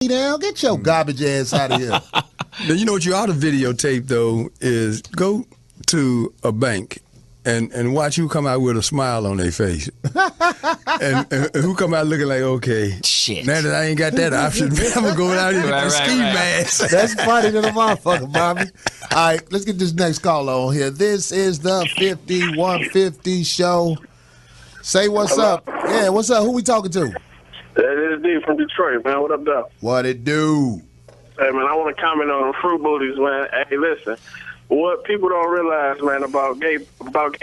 down. Get your garbage ass out of here. Now, you know what you ought to videotape, though, is go to a bank and watch who come out with a smile on their face. and who come out looking like, okay, shit. Now that I ain't got that option, I'm going to go out here with the ski mask. That's funny to the motherfucker, Bobby. All right, let's get this next caller on here. This is the 5150 show. Say what's up. Yeah, what's up? Who we talking to? That is D from Detroit, man. What up, though? What it do? Hey, man, I want to comment on the fruit booties, man. Hey, listen, what people don't realize, man, about gay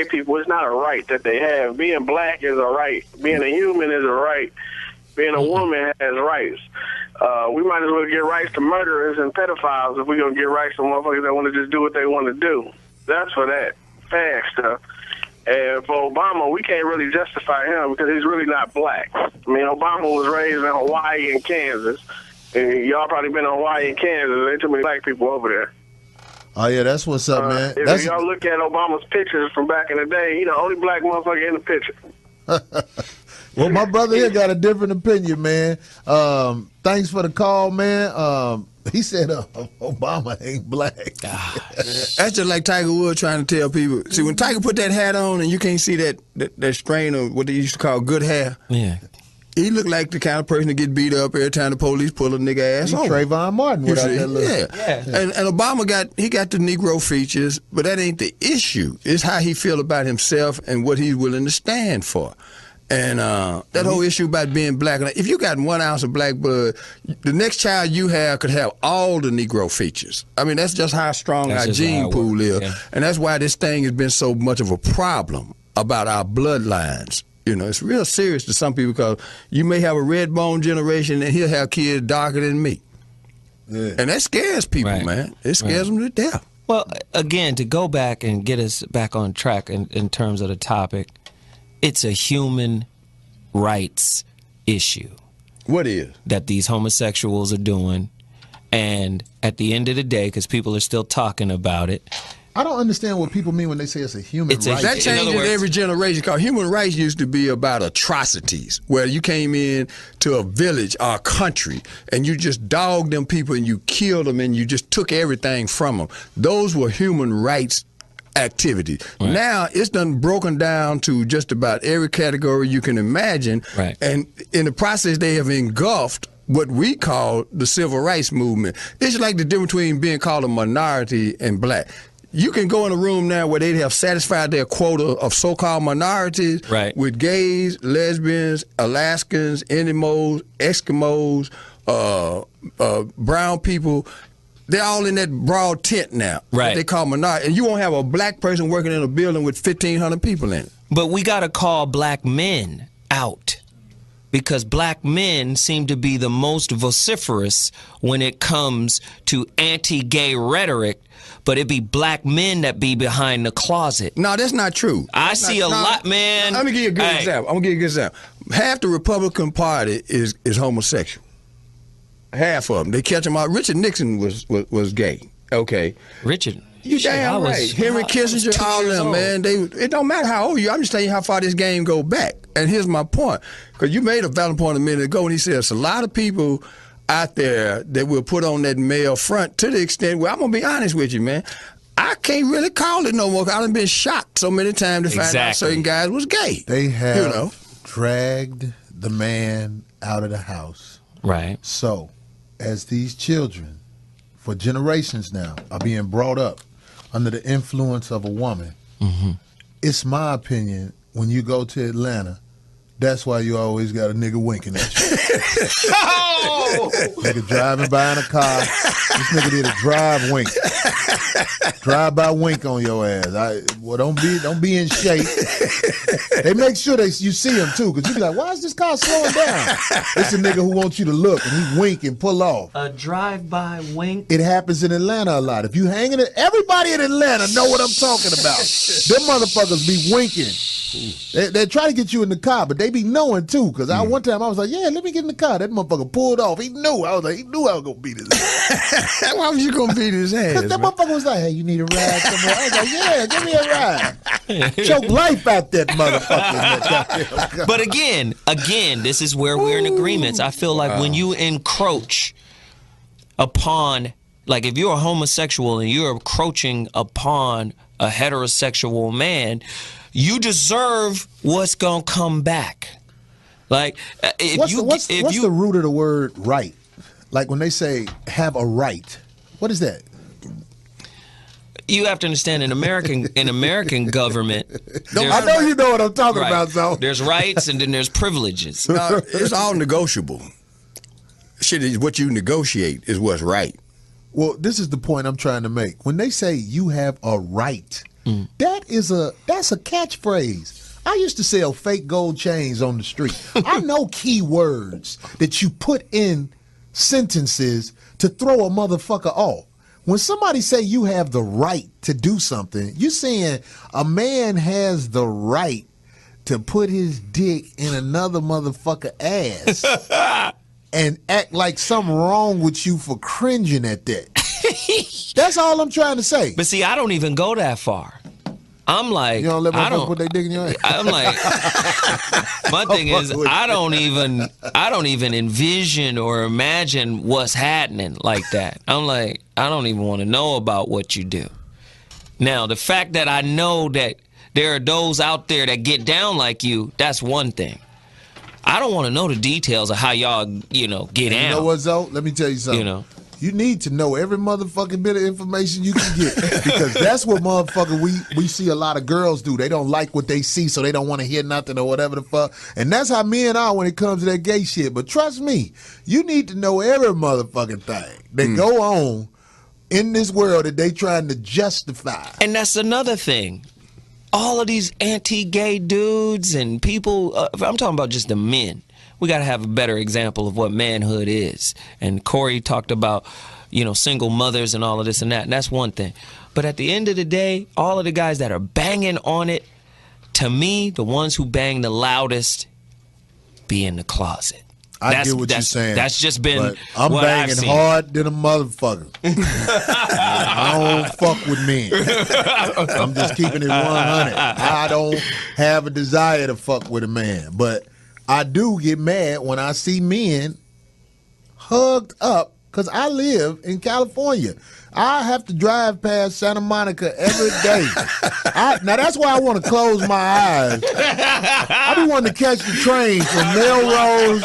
people, it's not a right that they have. Being black is a right. Being a human is a right. Being a woman has rights. We might as well get rights to murderers and pedophiles if we're going to get rights to motherfuckers that want to just do what they want to do. That's for that fag stuff. And for Obama, we can't really justify him because he's really not black. I mean, Obama was raised in Hawaii and Kansas. And y'all probably been in Hawaii and Kansas. There ain't too many black people over there. Oh, yeah, that's what's up, man. If y'all look at Obama's pictures from back in the day, he the only black motherfucker in the picture. Well, my brother here got a different opinion, man. Thanks for the call, man. He said Obama ain't black. That's just like Tiger Woods trying to tell people. See, when Tiger put that hat on and you can't see that strain of what they used to call good hair. Yeah. He looked like the kind of person to get beat up every time the police pull a nigga ass over. Trayvon Martin without that look. Yeah. And Obama got the Negro features, but that ain't the issue. It's how he feel about himself and what he's willing to stand for. And that whole issue about being black, if you got 1 ounce of black blood, the next child you have could have all the Negro features. I mean, that's just how strong our gene pool is. Yeah. And that's why this thing has been so much of a problem about our bloodlines. You know, it's real serious to some people because you may have a red bone generation and he'll have kids darker than me. Yeah. And that scares people, man. It scares them to death. Well, again, to go back and get us back on track in terms of the topic, it's a human rights issue. What is? That these homosexuals are doing. And at the end of the day, because people are still talking about it, I don't understand what people mean when they say it's a human right. That changes every generation because human rights used to be about atrocities, where you came in to a village or a country and you just dogged them people and you killed them and you just took everything from them. Those were human rights activities. Right. Now it's done broken down to just about every category you can imagine. Right. And in the process, they have engulfed what we call the civil rights movement. It's like the difference between being called a minority and black. You can go in a room now where they have satisfied their quota of so-called minorities with gays, lesbians, Alaskans, Eskimos, brown people. They're all in that broad tent now. Right. They call minority. And you won't have a black person working in a building with 1,500 people in it. But we got to call black men out. Because black men seem to be the most vociferous when it comes to anti-gay rhetoric, but it be black men that be behind the closet. No, that's not true. I see a lot, man. Let me give you a good example. I'm going to give you a good example. Half the Republican Party is homosexual. Half of them. They catch them out. Richard Nixon was gay. Okay. Richard. You damn right. Henry Kissinger, all them, man. It don't matter how old you are. I'm just telling you how far this game go back. And here's my point. Because you made a valid point a minute ago when he said there's a lot of people out there that will put on that male front to the extent where I'm going to be honest with you, man. I can't really call it no more. I've been shocked so many times to find out certain guys was gay. They have dragged the man out of the house. Right. So, as these children, for generations now, are being brought up under the influence of a woman, it's my opinion, when you go to Atlanta, that's why you always got a nigga winking at you. Nigga driving by in a car. This nigga did a drive wink. Drive-by wink on your ass. Don't be in shape. They make sure you see him too, because you be like, why is this car slowing down? It's a nigga who wants you to look and he wink and pull off. A drive-by wink? It happens in Atlanta a lot. If you hanging it, everybody in Atlanta know what I'm talking about. Them motherfuckers be winking. They try to get you in the car, but they be knowing too. Because one time I was like, yeah, let me get in the car. That motherfucker pulled off. He knew. I was like, he knew I was gonna beat his ass. Why was you gonna beat his ass? Because that motherfucker was like, hey, you need a ride somewhere? I was like, yeah, give me a ride. Choke life out that motherfucker. But again, this is where we're in agreements. I feel like when you encroach upon, like if you're a homosexual and you're encroaching upon a heterosexual man, you deserve what's gonna come back. Like, What's the root of the word right? Like when they say have a right, what is that? You have to understand in American government. I know you know what I'm talking about, so there's rights and then there's privileges. No, it's all negotiable. Shit is what you negotiate is what's right. Well, this is the point I'm trying to make. When they say you have a right, that's a catchphrase. I used to sell fake gold chains on the street. I know key words that you put in sentences to throw a motherfucker off. When somebody say you have the right to do something, you saying a man has the right to put his dick in another motherfucker ass and act like something wrong with you for cringing at that. That's all I'm trying to say. But see, I don't even go that far. I'm like, you don't let motherfuckers put their dick in your ass? I'm like, my thing is, I don't even envision or imagine what's happening like that. I'm like, I don't even want to know about what you do. Now, the fact that I know that there are those out there that get down like you, that's one thing. I don't want to know the details of how y'all, get down. You know what, Zoe? Let me tell you something. You need to know every motherfucking bit of information you can get because that's what motherfucker we see a lot of girls do. They don't like what they see, so they don't want to hear nothing or whatever the fuck. And that's how men are when it comes to that gay shit. But trust me, you need to know every motherfucking thing that go on in this world that they trying to justify. And that's another thing. All of these anti-gay dudes and people, I'm talking about just the men. We got to have a better example of what manhood is. And Corey talked about, single mothers and all of this and that. And that's one thing. But at the end of the day, all of the guys that are banging on it, to me, the ones who bang the loudest be in the closet. I get what you're saying. That's just been but I'm what banging I've seen. hard than a motherfucker. I don't fuck with men. I'm just keeping it 100. I don't have a desire to fuck with a man. But I do get mad when I see men hugged up because I live in California. I have to drive past Santa Monica every day. Now, that's why I want to close my eyes. I be wanting to catch the train from Melrose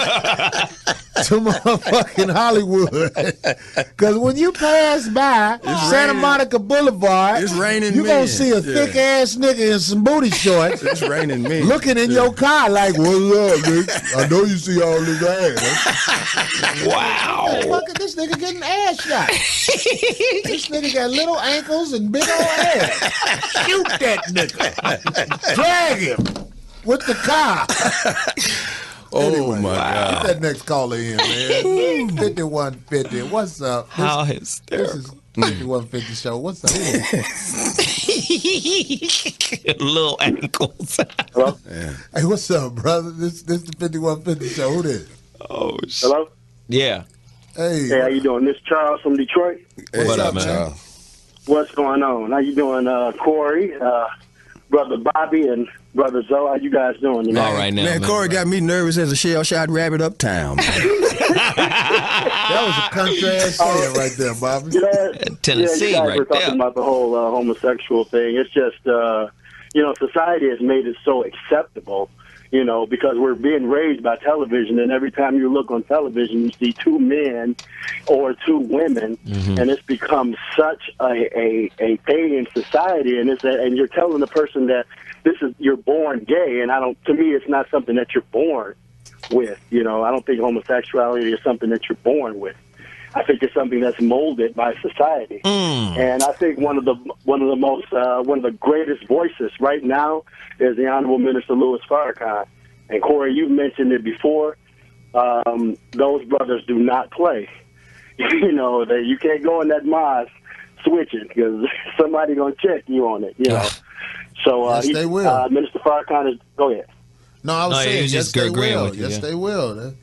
to motherfucking Hollywood. Because when you pass by Santa Monica Boulevard, it's raining you're going to see a thick-ass nigga in some booty shorts. It's raining men. Looking in your car like, what's up, nigga? I know you see all this ass. Wow. Motherfucker, this nigga getting ass shot. This nigga got little ankles and big old ass. Shoot that nigga. Drag him with the car. Anyway, my God. Get that next caller in, man. 5150. What's up? How hysterical. This is 5150 show. What's up? Little ankles. Hello? Yeah. Hey, what's up, brother? This the 5150 show. Who this? Oh, shit. Hello? Yeah. Hey, how you doing? This is Charles from Detroit. Hey, What up, man? Charles? What's going on? How you doing, Corey, Brother Bobby, and Brother Zoe? How you guys doing tonight? All right now, Man, Corey got me nervous as a shell-shot rabbit uptown. Man. that was a country ass saying right there, Bobby. Tennessee, you guys right were talking there. about the whole homosexual thing. It's just, society has made it so acceptable, because we're being raised by television, and every time you look on television, you see two men or two women, and it's become such a thing in society, and and you're telling the person that you're born gay, and to me, it's not something that you're born with. I don't think homosexuality is something that you're born with. I think it's something that's molded by society, and I think one of the greatest voices right now is the Honorable Minister Louis Farrakhan. And Corey, you've mentioned it before. Those brothers do not play. That you can't go in that mosque switching because somebody gonna check you on it. So Yes, they will. Minister Farrakhan is. Go ahead. No, I was No, he saying was yes, just they agreeing will. with you, Yes, yeah. they will.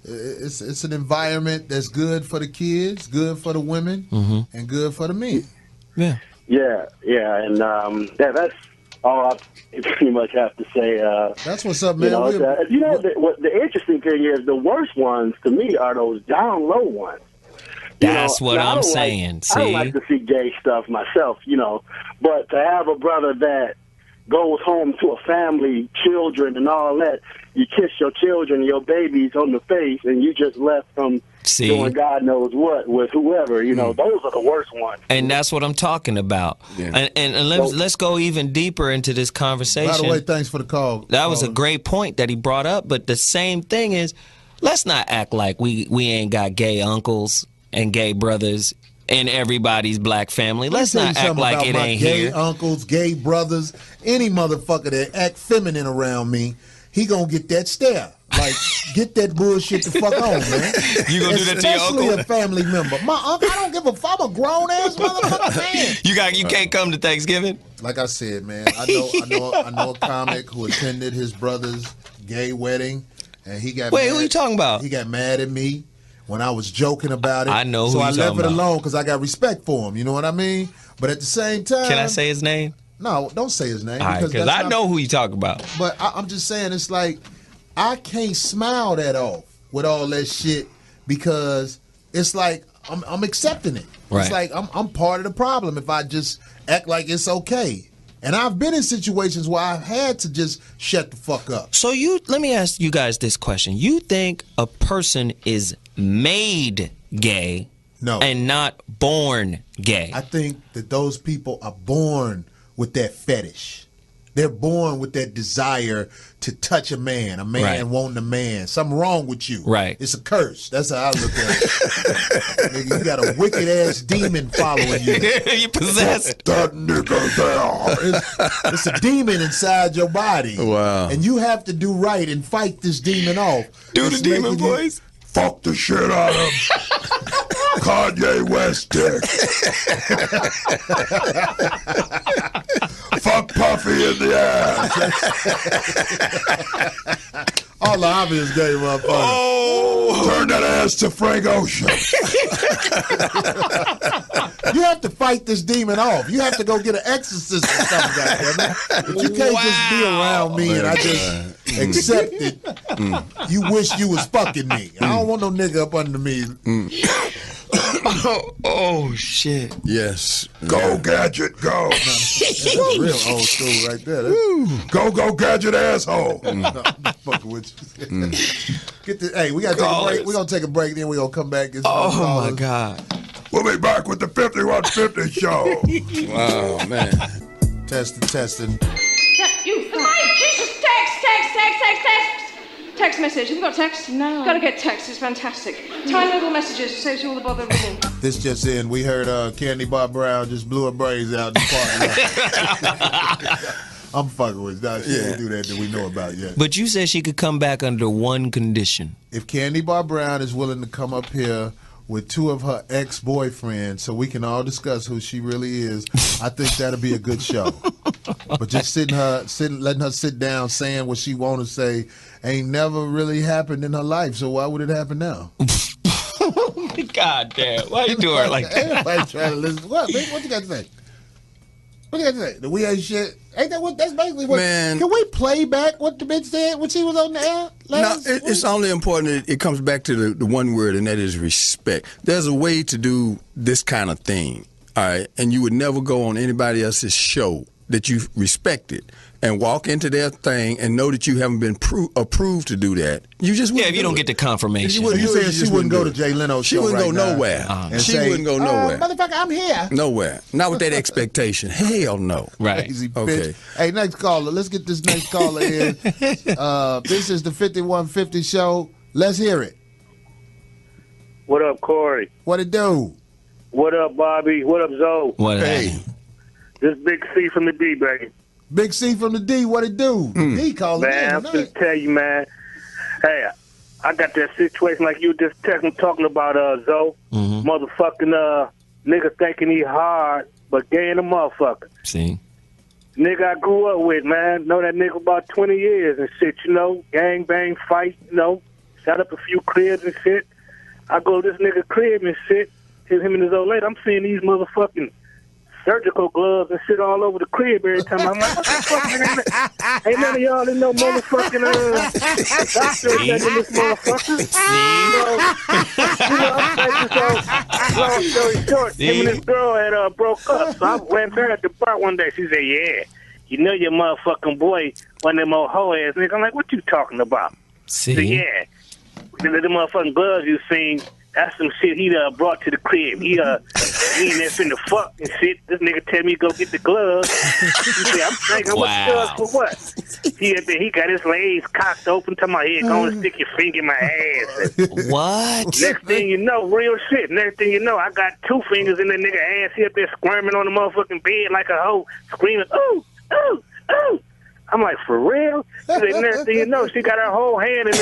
It's an environment that's good for the kids, good for the women, and good for the men. Yeah. Yeah, and that's all I pretty much have to say. That's what's up, man. The interesting thing is the worst ones to me are those down low ones. That's what now, I'm saying. I don't like to see gay stuff myself, but to have a brother that goes home to a family, children, and all that, you kiss your children, your babies on the face, and you just left from doing God knows what with whoever. Those are the worst ones. And that's what I'm talking about. Yeah. And let's go even deeper into this conversation. By the way, thanks for the call. That was a great point that he brought up. But the same thing is, let's not act like we ain't got gay uncles and gay brothers in everybody's black family. Let's not act like it ain't gay here. Gay uncles, gay brothers, any motherfucker that act feminine around me, he gonna get that stare. Like, get that bullshit the fuck on, man. You gonna do that to your uncle? Especially a family member. My uncle, I don't give a fuck. I'm a grown ass motherfucker, man. You can't come to Thanksgiving? Like I said, man, I know a comic who attended his brother's gay wedding, and he got Wait, who you talking about? He got mad at me when I was joking about it. I know who so you I left it talking alone because I got respect for him. You know what I mean? But at the same time, can I say his name? No, don't say his name. All right, because I know who you talking about. But I'm just saying, it's like, I can't smile that off with all that shit because it's like I'm accepting it. Right. It's like I'm part of the problem if I just act like it's okay. And I've been in situations where I've had to just shut the fuck up. So let me ask you guys this question. You think a person is made gay and not born gay? I think that those people are born with that fetish. They're born with that desire to touch a man right. wanting a man. Something wrong with you. Right. It's a curse. That's how I look at it. Nigga, you got a wicked ass demon following you. You possessed. That nigga there. It's a demon inside your body. Wow. And you have to do right and fight this demon off. Do the demon voice. Fuck the shit out of Kanye West dick. Fuck Puffy in the ass. All the obvious gay motherfuckers. Oh. Turn that ass to Frank Ocean. You have to fight this demon off. You have to go get an exorcist or something, goddammit. But you can't just be around me and I just accept it. You wish you was fucking me. I don't want no nigga up under me. Oh shit. Yes. Go Gadget, go. That's real old school right there. Go Gadget, asshole. Fucking with you. Get this. Hey, we gotta take a break. We're gonna take a break, then we're gonna come back. Oh my God. We'll be back with the 5150 show. Wow, man. Testing. You. Jesus, text. Text message. Have you got text? No. Gotta get text. It's fantastic. Tiny little messages. Saves you all the bother ringing. This just in. We heard Candy Bar Brown just blew her brains out in the park. I'm fucking with that. She didn't do that we know about yet. But you said she could come back under one condition. If Candy Bar Brown is willing to come up here with two of her ex-boyfriends so we can all discuss who she really is, I think that'll be a good show. But just letting her sit down saying what she want to say ain't never really happened in her life, so why would it happen now? God damn. Why you doing it like that? Everybody trying to listen. What you got to say? What you got to say? The we ain't shit. Ain't that what? That's basically what. Man, can we play back what the bitch said when she was on the air? No, it's only important. It comes back to the one word, and that is respect. There's a way to do this kind of thing, all right? And you would never go on anybody else's show that you respected and walk into their thing and know that you haven't been approved to do that. You just wouldn't. If you don't get the confirmation. You said she wouldn't go to Jay Leno's show. She wouldn't go nowhere. She wouldn't go nowhere. Motherfucker, I'm here. Nowhere. Not with that expectation. Hell no. Right. Crazy bitch. Okay. Hey, next caller. Let's get this next caller in. This is the 5150 show. Let's hear it. What up, Corey? What it do? What up, Bobby? What up, Zoe? What hey. This Big C from the D, baby. Big C from the D, what it do? D calling man, I'm just tell you, man. Hey, I got that situation like you just talking about, Zoe. Mm-hmm. Motherfucking nigga thinking he hard, but gay in a motherfucker. See? Nigga I grew up with, man. Know that nigga about 20 years and shit, you know. Gang bang fight, you know. Shot up a few cribs and shit. I go to this nigga crib and shit. Him and his old lady. I'm seeing these motherfucking surgical gloves and shit all over the crib every time. I'm like, what the fuck, nigga? Ain't none of y'all in no motherfucking doctor in this motherfucker. Long story short, him and his girl had broke up. So I went to her at the bar one day. She said, yeah, you know your motherfucking boy, one of them old hoe ass niggas. I'm like, what you talking about? See? So, yeah, the motherfucking gloves you seen, that's some shit he brought to the crib. He ain't there finna fuck and shit. This nigga tell me go get the gloves. He said, I'm thinking, what gloves for what? He got his legs cocked open to my head, going to stick your finger in my ass. What? Next thing you know, real shit. Next thing you know, I got 2 fingers in that nigga ass. He up there squirming on the motherfucking bed like a hoe, screaming, ooh, ooh, ooh. I'm like, for real? She said, next thing you know, she got her whole hand in this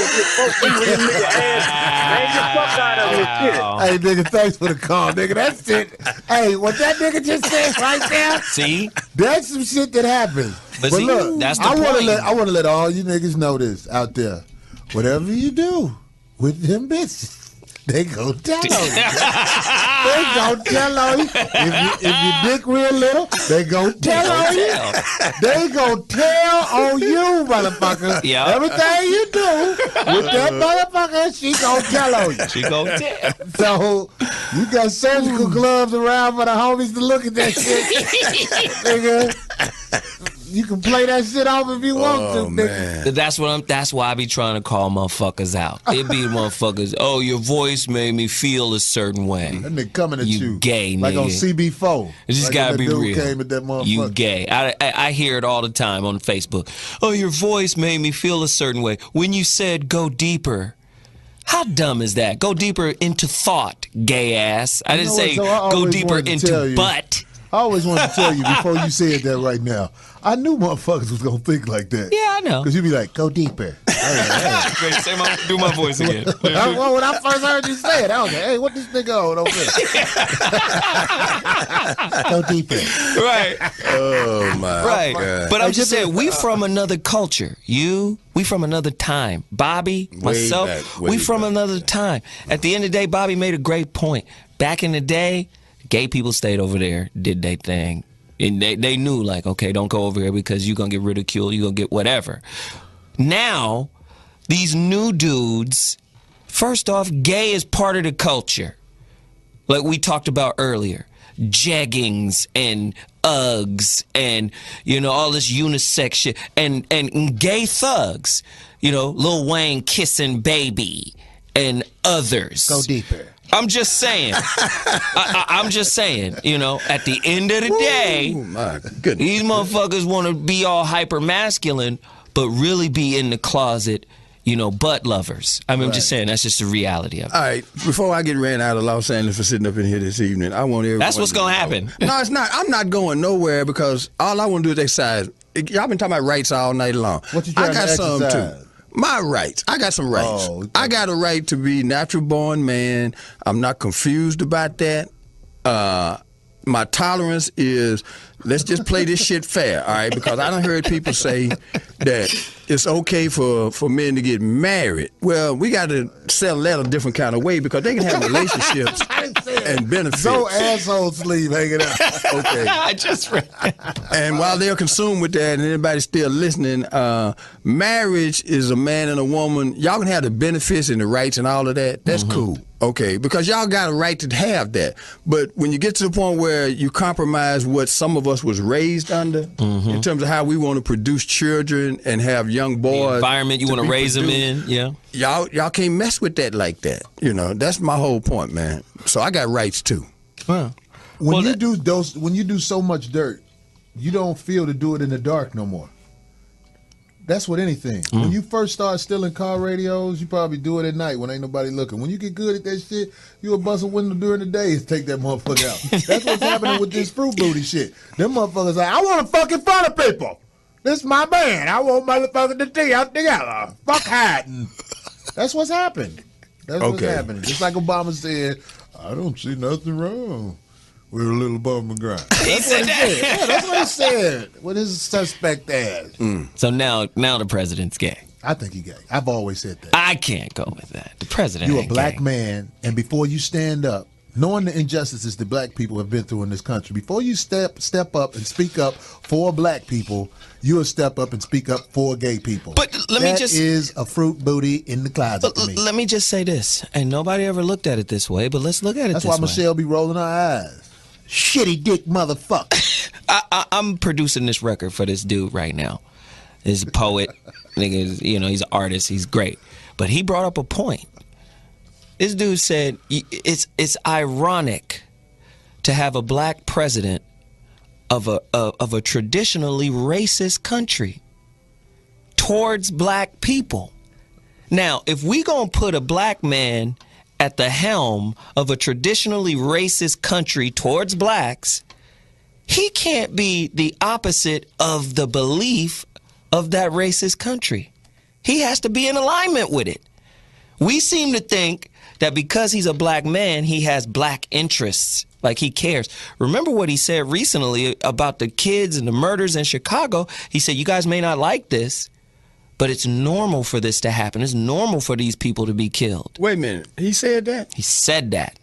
nigga ass. Bang the fuck out of him and shit. Hey, nigga, thanks for the call, nigga. That's it. Hey, what that nigga just said right there, See? that's some shit that happens. But see, look, that's the I point. I want to let all you niggas know this out there. Whatever you do with them bitches, they gon' tell on you. They gon' tell on you. If your dick real little, they gon' tell on you. They gon' tell on you, motherfucker. Yep. Everything you do with that motherfucker, she gon' tell on you. She gon' tell. So you got surgical gloves around for the homies to look at that shit, nigga. You can play that shit off if you want to, nigga. That's why I be trying to call motherfuckers out. It be motherfuckers, oh, your voice made me feel a certain way. That nigga coming at you. You gay, nigga. Like on CB4. It just like gotta be dude real. Came at that motherfucker. You gay. I hear it all the time on Facebook. Oh, your voice made me feel a certain way. When you said go deeper. How dumb is that? Go deeper into thought, gay ass. I didn't say go deeper into butt. I always wanted to tell you before you said that right now. I knew motherfuckers was gonna think like that. Yeah, I know. Because you'd be like, go deeper. Wait, do my voice again. When I first heard you say it, I was like, hey, what this nigga on over there? Go deeper. Right. Oh, my God. But I'm just saying, we from another culture. We from another time. Bobby, myself, we from another time. At the end of the day, Bobby made a great point. Back in the day, gay people stayed over there, did their thing. And they knew, like, okay, don't go over here because you're going to get ridiculed, you're going to get whatever. Now, these new dudes, first off, gay is part of the culture. Like we talked about earlier. Jeggings and Uggs and, all this unisex shit. And gay thugs, Lil Wayne kissing Baby and others. Go deeper. I'm just saying. I'm just saying, at the end of the day, my goodness. These motherfuckers want to be all hyper masculine, but really be in the closet, butt lovers. I mean, I'm just saying, that's just the reality of it. All right, before I get ran out of Los Angeles for sitting up in here this evening, I want everyone. That's what's going to happen. No, it's not. I'm not going nowhere because all I want to do is exercise. Y'all been talking about rights all night long. What you trying I got to some exercise? too. My rights. I got some rights. Oh, okay. I got a right to be natural born man. I'm not confused about that. My tolerance is, let's just play this shit fair, all right? Because I done heard people say that it's okay for men to get married. Well, we got to sell that a different kind of way because they can have relationships and benefits. No asshole sleeve hanging out. Okay. I just read. And while they're consumed with that and anybody's still listening, marriage is a man and a woman. Y'all can have the benefits and the rights and all of that. That's cool. Okay, because y'all got a right to have that. But when you get to the point where you compromise what some of us was raised under in terms of how we want to produce children and have young boys. The environment you want to raise them in, yeah. Y'all can't mess with that like that. That's my whole point, man. So I got rights too. Huh. When you do so much dirt, you don't feel to do it in the dark no more. That's with anything. When you first start stealing car radios, you probably do it at night when ain't nobody looking. When you get good at that shit, you'll bust a window during the day and take that motherfucker out. That's what's happening with this fruit booty shit. Them motherfuckers like, I want to fuck in front of people. This is my man. I want motherfuckers to dig out together. Fuck hiding. That's what's happened. That's what's happening. Just like Obama said, I don't see nothing wrong. We're a little above the ground. That's what he said. Yeah, that's what he said. What is suspect as? So now the president's gay. I think he gay. I've always said that. I can't go with that. The president You a ain't black gay. man, and before you stand up knowing the injustices that black people have been through in this country, before you step up and speak up for black people, you'll step up and speak up for gay people. But that is a fruit booty in the closet to me. Let me just say this, and nobody ever looked at it this way, but let's look at it That's this way. why Michelle be rolling her eyes. Shitty dick motherfucker. I'm producing this record for this dude right now. He's a poet. Nigga, you know, he's an artist. He's great. But he brought up a point. This dude said it's ironic to have a black president of a traditionally racist country towards black people. Now, if we gonna put a black man at the helm of a traditionally racist country towards blacks, he can't be the opposite of the belief of that racist country. He has to be in alignment with it. We seem to think that because he's a black man, he has black interests, like he cares. Remember what he said recently about the kids and the murders in Chicago? He said, you guys may not like this, but it's normal for this to happen. It's normal for these people to be killed. Wait a minute. He said that? He said that.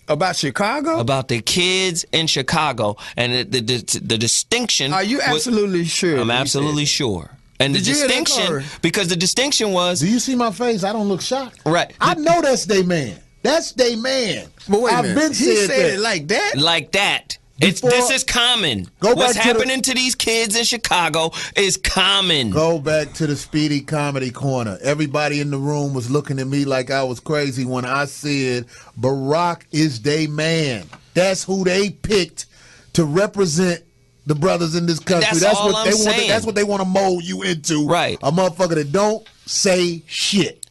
About Chicago? About the kids in Chicago. And the distinction... Are you absolutely sure? I'm absolutely sure. And Did the distinction, because the distinction was... Do you see my face? I don't look shocked. Right. I know that's they man. That's they man. But wait a I've minute. been He said that. it like that? Like that. Before- This is common. Go What's back to the- happening to these kids in Chicago is common. Go back to the Speedy Comedy Corner. Everybody in the room was looking at me like I was crazy when I said Barack is they man. That's who they picked to represent the brothers in this country. That's all what I'm they want. saying. That's what they want to mold you into. Right. A motherfucker that don't say shit.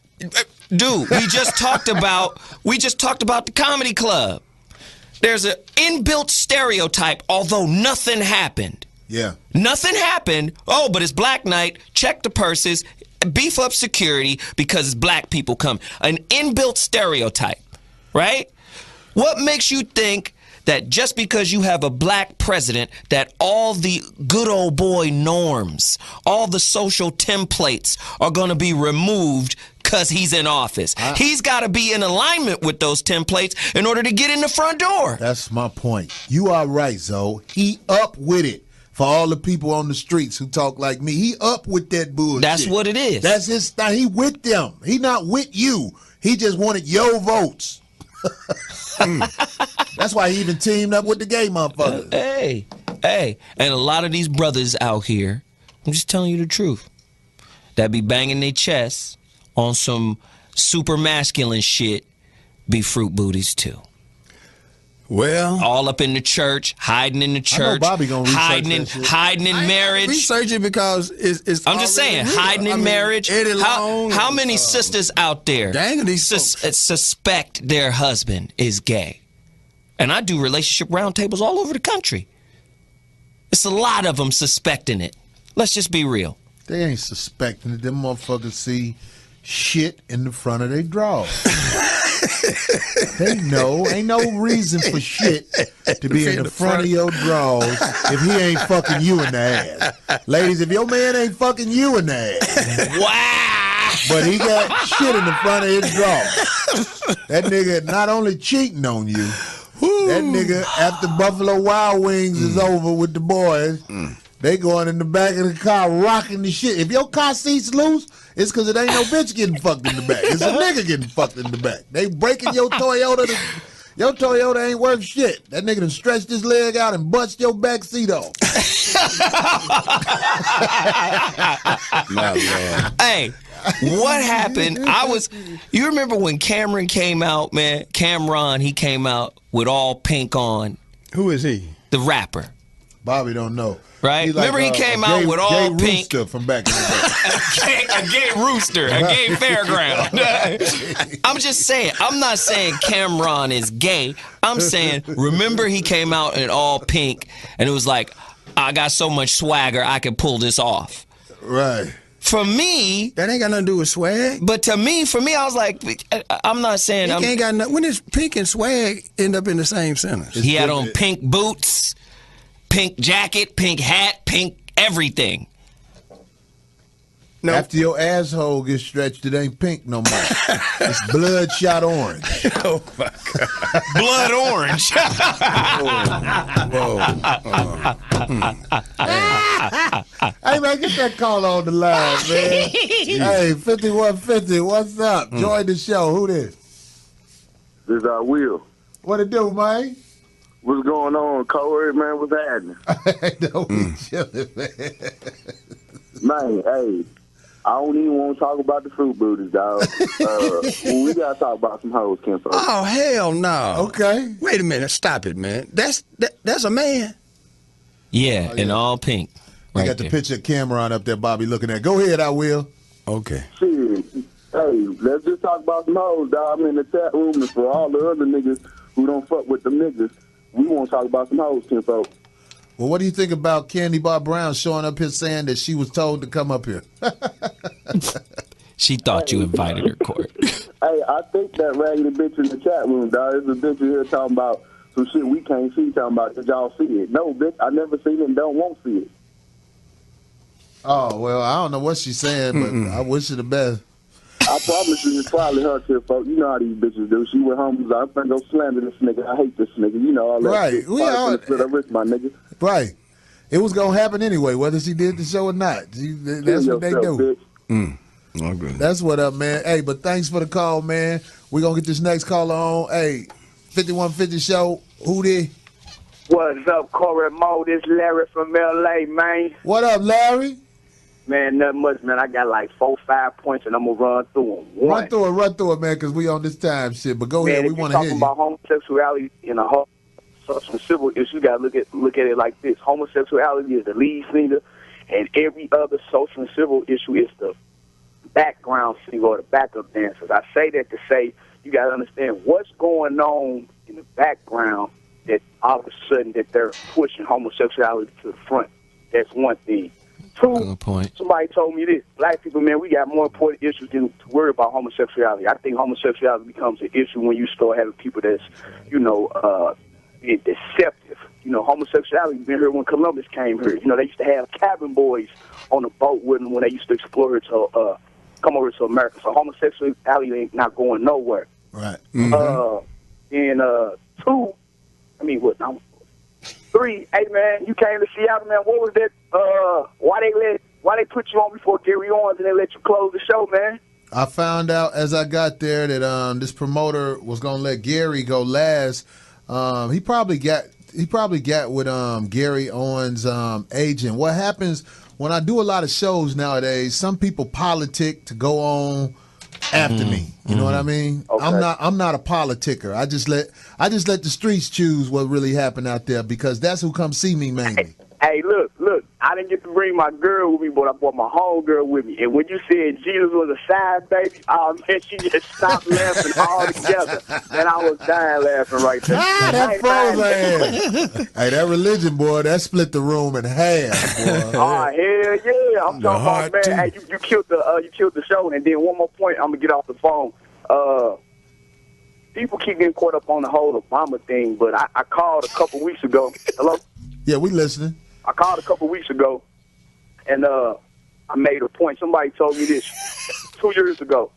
Dude, we just talked about the comedy club. There's an inbuilt stereotype, although nothing happened. Yeah. Nothing happened. Oh, but it's Black Night. Check the purses. Beef up security because it's black people come. An inbuilt stereotype, right? What makes you think that just because you have a black president that all the good old boy norms, all the social templates are going to be removed because he's in office? He's got to be in alignment with those templates in order to get in the front door. That's my point. You are right, Zoe. He up with it. For all the people on the streets who talk like me, he up with that bullshit. That's what it is. That's his style. He with them. He not with you. He just wanted your votes. That's why he even teamed up with the gay motherfuckers. Hey, and a lot of these brothers out here, I'm just telling you the truth, that be banging their chests on some super masculine shit, be fruit booties too. Well, all up in the church, hiding in the church, I know Bobby gonna research hiding in marriage. Research it because it's I'm just saying, hiding in marriage. How many sisters out there suspect their husband is gay? And I do relationship roundtables all over the country. It's a lot of them suspecting it. Let's just be real. They ain't suspecting it. Them motherfuckers see shit in the front of their drawers. They know. Ain't no reason for shit to be in the front of your drawers if he ain't fucking you in the ass. Ladies, if your man ain't fucking you in the ass. Wow. But he got shit in the front of his drawers. That nigga not only cheating on you, that nigga, after Buffalo Wild Wings is over with the boys, they going in the back of the car rocking the shit. If your car seat's loose, it's because it ain't no bitch getting fucked in the back. It's a nigga getting fucked in the back. They breaking your Toyota. Your Toyota ain't worth shit. That nigga done stretched his leg out and bust your back seat off. My Lord. Hey, what happened? You remember when Cameron came out, man? Cameron, he came out with all pink on. Who is he? The rapper. Bobby don't know. Right? Remember he came out with all pink. Rooster from back in the day. A gay rooster, a gay fairground. I'm just saying, I'm not saying Cameron is gay. I'm saying, remember he came out in all pink and it was like, I got so much swagger, I can pull this off. Right. For me, that ain't got nothing to do with swag. But for me, I was like, I'm not saying. It ain't got nothing. When does pink and swag end up in the same sentence? He had on pink boots, pink jacket, pink hat, pink everything. No. After your asshole gets stretched, it ain't pink no more. It's bloodshot orange. Oh my God. Blood orange. Whoa. Hey, man, get that call on the line, man. Hey, 5150, what's up? Join the show. Who this? This is Will. What it do, man? What's going on, Corey, man? What's happening? No, we chilling, man. Man, hey, I don't even want to talk about the fruit booties, dog. We got to talk about some hoes, Ken. Oh, hell no. Okay. Wait a minute. Stop it, man. That's a man. Yeah, in all pink. I Right got the there. picture of Cameron up there, Bobby, looking at. Go ahead, I will. Okay. Shit. Hey, let's just talk about some hoes, dog. I'm in the chat room, and for all the other niggas who don't fuck with them niggas, we want to talk about some hoes, Ken. Well, what do you think about Candy Bar Brown showing up here saying that she was told to come up here? She thought you invited her, Court. Hey, I think that raggedy bitch in the chat room, dog, is a bitch in here talking about some shit we can't see, talking about, did y'all see it? No, bitch, I never seen it and don't want to see it. Oh, well, I don't know what she's saying, but I wish her the best. I promise you, it's probably her too, folks. You know how these bitches do. She went home and was like, I'm finna go slander this nigga. I hate this nigga. You know all that. Right. Shit. We all- Split her wrist, my nigga. Right. It was going to happen anyway, whether she did the show or not. That's Kill what they yourself, do. bitch. Okay. That's what up, man. Hey, but thanks for the call, man. We're going to get this next caller on. Hey, 5150 show. Who did? What's up, Corey Mo? This Larry from L.A., man. What up, Larry? Man, nothing much, man. I got like 4-5 points, and I'm going to run through them. Run through it, man, because we on this time shit. But go Man, ahead. We if you're want to hear talking you. about homosexuality and a whole social civil issue, you got to look at it like this. Homosexuality is the lead singer, and every other social and civil issue is the background singer or the backup dancers. I say that to say you got to understand what's going on in the background that all of a sudden that they're pushing homosexuality to the front. That's one thing. Two, Good point. somebody told me this. Black people, man, we got more important issues than to worry about homosexuality. I think homosexuality becomes an issue when you start having people that's, being deceptive. You know, homosexuality been here when Columbus came here. You know, they used to have cabin boys on the boat with them when they used to explore it to come over to America. So homosexuality ain't not going nowhere. Right. Three, hey man, you came to Seattle, man. What was that? Why they put you on before Gary Owens and they let you close the show, man? I found out as I got there that this promoter was gonna let Gary go last. He probably got with Gary Owens' agent. What happens when I do a lot of shows nowadays? Some people politic to go on after me. You know what I mean? Okay. I'm not a politicker. I just let the streets choose what really happened out there because that's who come see me mainly. Hey, look, I didn't get to bring my girl with me, but I brought my home girl with me. And when you said Jesus was a side baby, oh man, she just stopped laughing altogether. And I was dying laughing right there. That froze ass. Hey, that religion, boy, that split the room in half, boy. Oh, hell yeah. I'm talking about, man, hey, you killed the show. And then one more point, I'm going to get off the phone. People keep getting caught up on the whole Obama thing, but I called a couple weeks ago. Hello? Yeah, we listening. I called a couple weeks ago, and I made a point. Somebody told me this 2 years ago.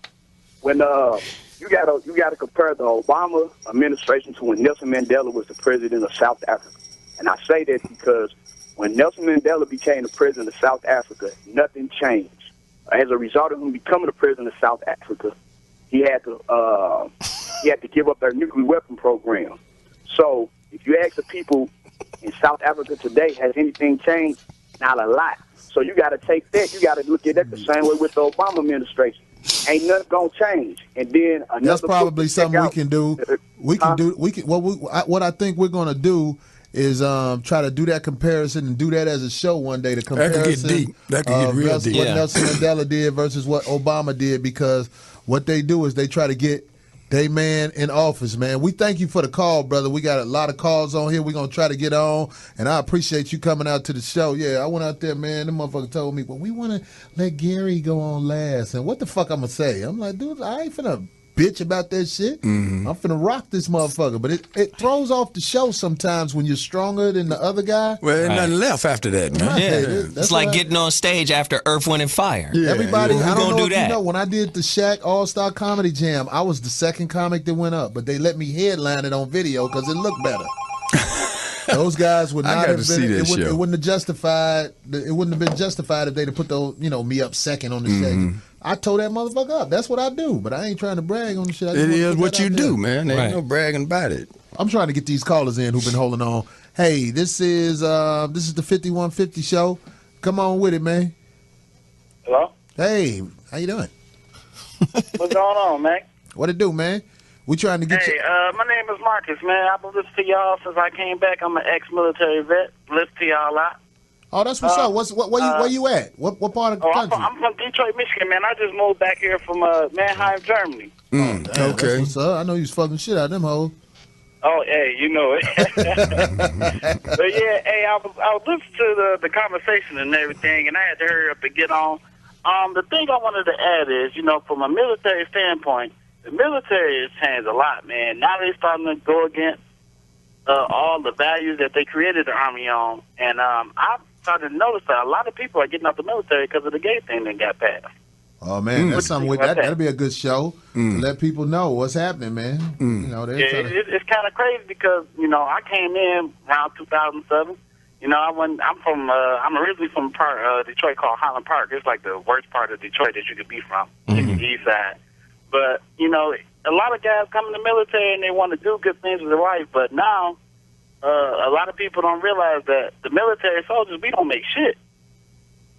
When you gotta compare the Obama administration to when Nelson Mandela was the president of South Africa. And I say that because when Nelson Mandela became the president of South Africa, nothing changed. As a result of him becoming the president of South Africa, he had to give up their nuclear weapon program. So if you ask the people in South Africa today, has anything changed? Not a lot. So you got to take that. You got to look at that the same way with the Obama administration. Ain't nothing gonna change. And then another that's probably something we can do. What I think we're gonna do is try to do that comparison and do that as a show one day. The comparison that could get deep. That could get real deep. What Nelson Mandela did versus what Obama did, because what they do is they try to get they man in office, man. We thank you for the call, brother. We got a lot of calls on here. We're going to try to get on, and I appreciate you coming out to the show. Yeah, I went out there, man. The motherfucker told me, well, we want to let Gary go on last. And what the fuck I'm going to say? I'm like, dude, I ain't finna bitch about that shit. I'm finna rock this motherfucker. But it throws off the show sometimes when you're stronger than the other guy. Well, there's nothing left after that, man. Right. Yeah. It's like getting on stage after Earth, Wind, and Fire. Yeah, Everybody, yeah. I don't Who gonna know do if you that? know, when I did the Shaq All-Star Comedy Jam, I was the second comic that went up, but they let me headline it on video because it looked better. Those guys would I not got have to see been. that It show. wouldn't have justified. It wouldn't have been justified if they'd have put those, me up second on the stage. I tore that motherfucker up. That's what I do. But I ain't trying to brag on the shit. I just It wanna is put what that you out do, there. man. There ain't Right. no bragging about it. I'm trying to get these callers in who've been holding on. Hey, this is the 5150 show. Come on with it, man. Hello? Hey, how you doing? What's going on, man? What it do, man? We trying to get Hey, you. my name is Marcus, man. I've been listening to y'all since I came back. I'm an ex-military vet. Listen to y'all a lot. Oh, that's what's up. Where you at? What part of the I'm country? from Detroit, Michigan, man. I just moved back here from Mannheim, Germany. Damn, that's Okay. what's up. I know you was fucking shit out of them hoes. Oh, hey, you know it. But yeah, hey, I was listening to the conversation and everything, and I had to hurry up and get on. The thing I wanted to add is, from a military standpoint, the military has changed a lot, man. Now they're starting to go against all the values that they created the Army on. And I've started to notice that a lot of people are getting out the military because of the gay thing that got passed. Oh man, that's something. That'll be a good show to let people know what's happening, man. It's kind of crazy because I came in around 2007. I'm originally from a part Detroit called Highland Park. It's like the worst part of Detroit that you could be from, the east side. But a lot of guys come in the military and they want to do good things with their life. But now, a lot of people don't realize that the military soldiers, we don't make shit.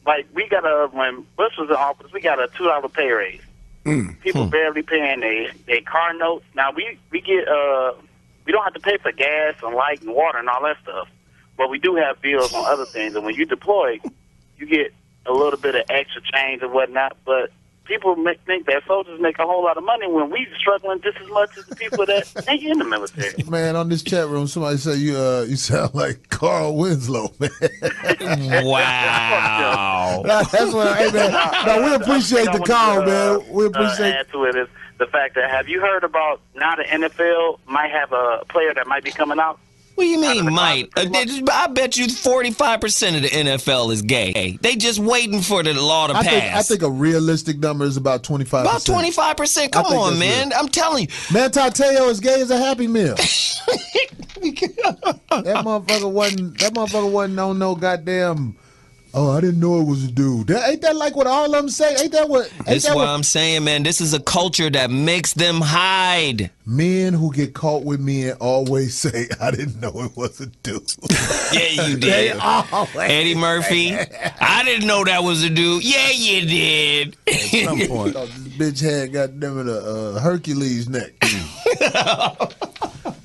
Like when Bush was in office, we got a $2 pay raise. People barely paying their car notes. Now we get we don't have to pay for gas and light and water and all that stuff, but we do have bills on other things. And when you deploy, you get a little bit of extra change and whatnot. But people think that soldiers make a whole lot of money when we struggling just as much as the people that ain't in the military. Man, on this chat room, somebody said you sound like Carl Winslow, man. Wow. That's what. Hey, man. No, we appreciate the call, man. We appreciate. Add to it is the fact that have you heard about now the NFL might have a player that might be coming out? What do you mean, might? I bet you 45% of the NFL is gay. They just waiting for the law to pass. I think a realistic number is about 25%. About 25% Come on, man. Real. I'm telling you. Man, Tateo is gay as a Happy Meal. That motherfucker wasn't on no goddamn. Oh, I didn't know it was a dude. Ain't that like what all of them say? Ain't that what? That's what I'm saying, man. This is a culture that makes them hide. Men who get caught with men always say, I didn't know it was a dude. Yeah, you did. Eddie Murphy, I didn't know that was a dude. Yeah, you did. At some point, this bitch had goddamn it a Hercules neck.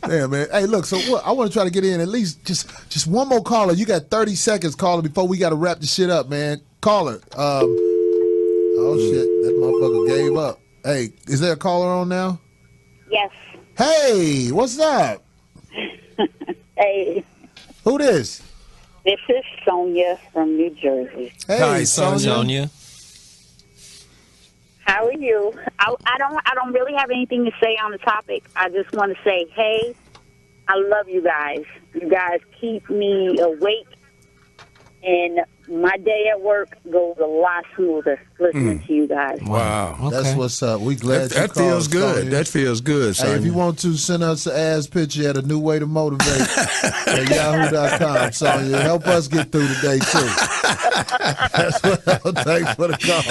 Yeah, man. Hey, look, so what? I want to try to get in at least just one more caller. You got 30 seconds, caller, before we got to wrap the shit up, man. Caller. Oh, shit. That motherfucker gave up. Hey, is there a caller on now? Yes. Hey, what's up? Hey. Who this? This is Sonia from New Jersey. Hey, Hi, Sonia. Sonia. How are you? I don't really have anything to say on the topic. I just want to say, hey, I love you guys. You guys keep me awake, and my day at work goes a lot smoother listening to you guys. Wow. Okay. That's what's up. We glad That you called, feels good. Sonia. That feels good, Hey, son. if you want to send us an ass picture at a new way to motivate at yahoo.com, Sonia, help us get through the day too. That's what I'll take for the call.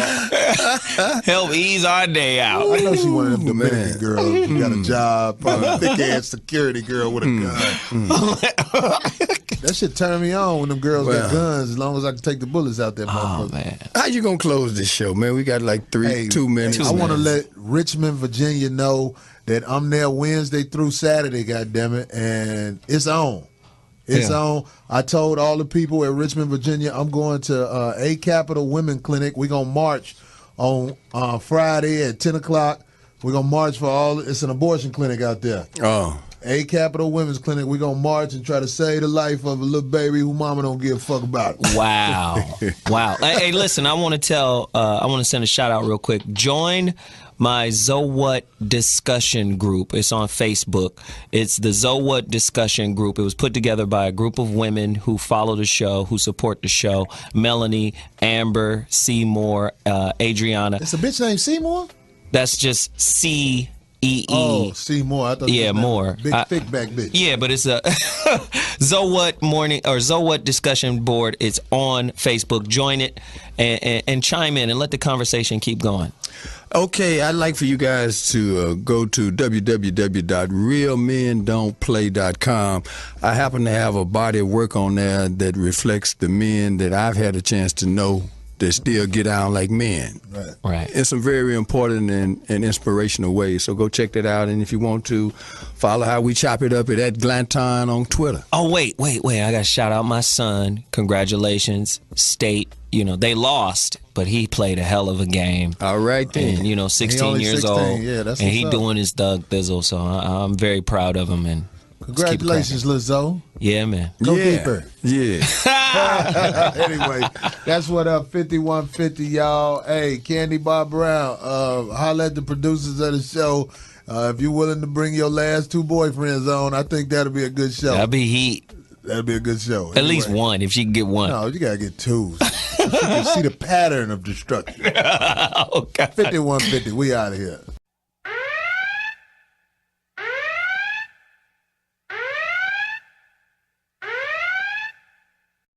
Help ease our day out. I know she one of them Dominican man. girls. She got a job, probably a thick ass security girl with a gun. That shit turn me on when them girls got guns, as long as I can take the bullets out there, Oh, motherfucker. man. How you gonna close this show, man? We got like 2 minutes. I want to let Richmond, Virginia know that I'm there Wednesday through Saturday, goddammit, and it's on. It's on. I told all the people at Richmond, Virginia, I'm going to A Capital Women Clinic. We're going to march on Friday at 10 o'clock. We're going to march for it's an abortion clinic out there. Oh. A Capital Women's Clinic. We're going to march and try to save the life of a little baby who mama don't give a fuck about. Wow. Wow. Hey, listen, I want to send a shout out real quick. Join my So What discussion group. It's on Facebook. It's the So What discussion group. It was put together by a group of women who follow the show, who support the show. Melanie, Amber, Seymour, Adriana. It's a bitch named Seymour? That's just C-E-E. Oh, Seymour. I thought yeah, more. Big thick back bitch. Yeah, but it's a So What morning or So What discussion board. It's on Facebook. Join it and chime in and let the conversation keep going. Okay, I'd like for you guys to go to www.realmendon'tplay.com. I happen to have a body of work on there that reflects the men that I've had a chance to know that still get down like men. Right. In some very important and inspirational ways. So go check that out. And if you want to follow how we chop it up at Glanton on Twitter. Oh, wait. I got to shout out my son. Congratulations, State. You know, they lost, but he played a hell of a game. All right, then. And, 16 years 16. old. Yeah, that's and he what's up. doing his Doug Thizzle, so I'm very proud of him. And Congratulations, Lizzo. Yeah, man. Go Keeper. Yeah. Anyway, that's what up, 5150, y'all. Hey, Candy Bar Brown, holla at the producers of the show. If you're willing to bring your last two boyfriends on, I think that'll be a good show. That'll be heat. That'll be a good show. At least one, if she can get one. No, you got to get two. You can see the pattern of destruction. Oh, God. 5150, we out of here.